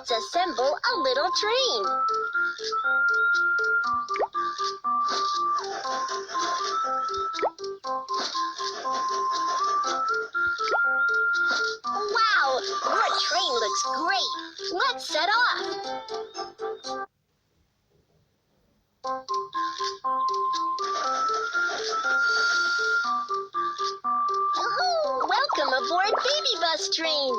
Let's assemble a little train. Wow, your train looks great. Let's set off. Welcome aboard Baby Bus Train.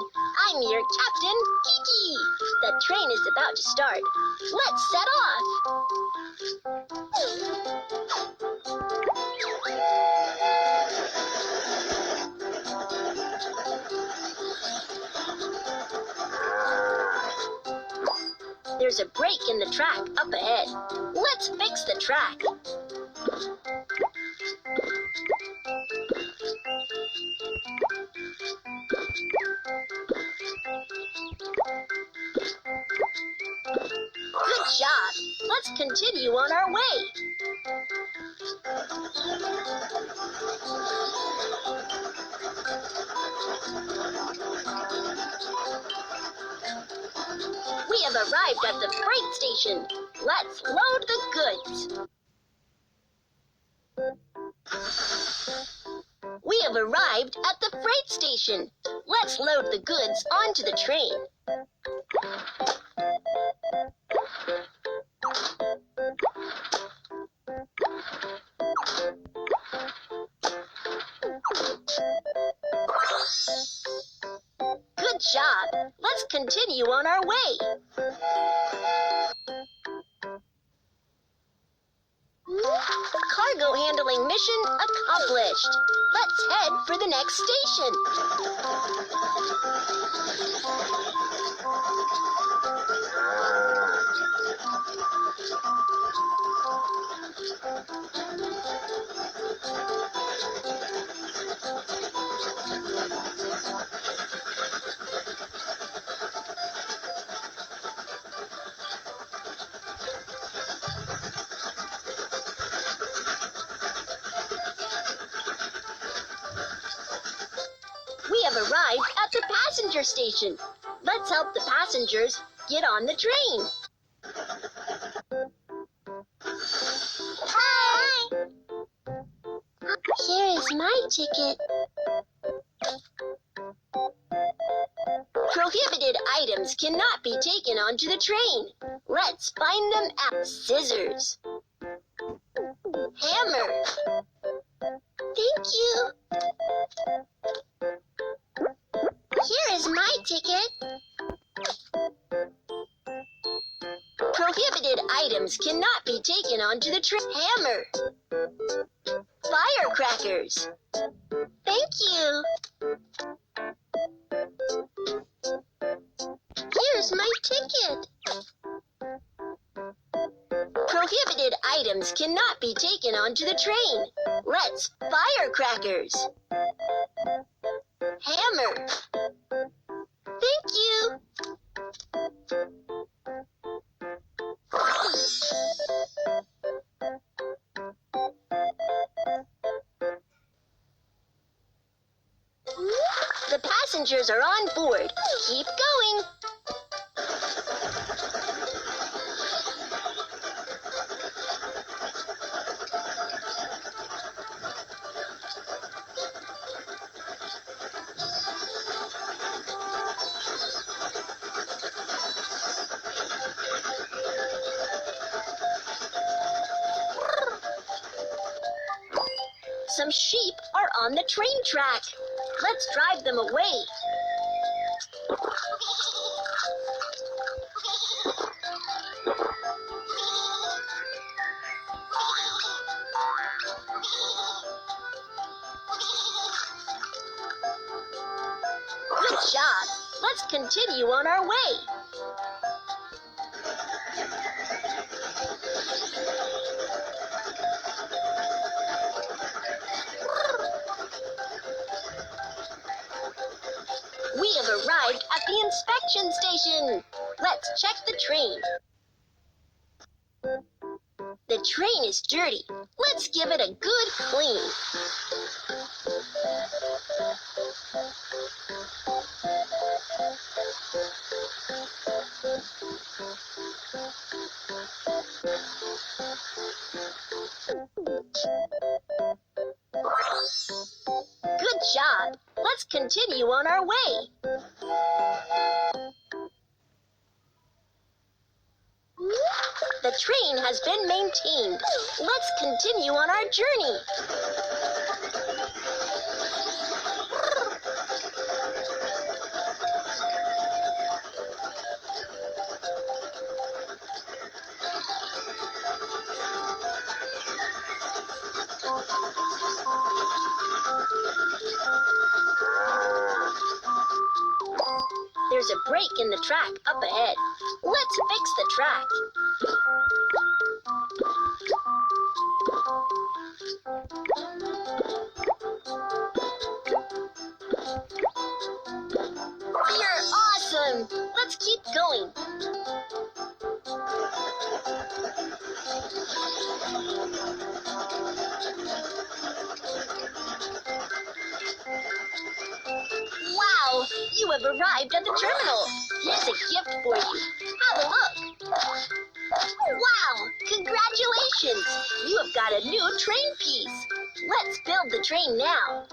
I'm your captain, Kiki. The train is about to start. Let's set off. There's a break in the track up ahead. Let's fix the track. Good job. Let's continue on our way. We have arrived at the freight station. Let's load the goods. We have arrived at the freight station. Let's load the goods onto the train. Good job. Let's continue on our way. Cargo handling mission accomplished. Let's head for the next station. We have arrived at the passenger station. Let's help the passengers get on the train. Hi! Here is my ticket. Prohibited items cannot be taken onto the train. Let's find them at scissors. Hammer. Thank you. Here is my ticket. Prohibited items cannot be taken onto the train. Hammer. Firecrackers. Thank you. Here's my ticket. Prohibited items cannot be taken onto the train. Let's firecrackers. Hammer. Thank you. The passengers are on board. Keep going. Some sheep are on the train track. Let's drive them away. Good job. Let's continue on our way. We have arrived at the inspection station. Let's check the train. The train is dirty. Let's give it a good clean. continue on our way. The train has been maintained. Let's continue on our journey. There's a break in the track up ahead. Let's fix the track. You're awesome! Let's keep going. Wow! You have arrived at the terminal. Here's a gift for you. Have a look. Wow! Congratulations! You have got a new train piece. Let's build the train now.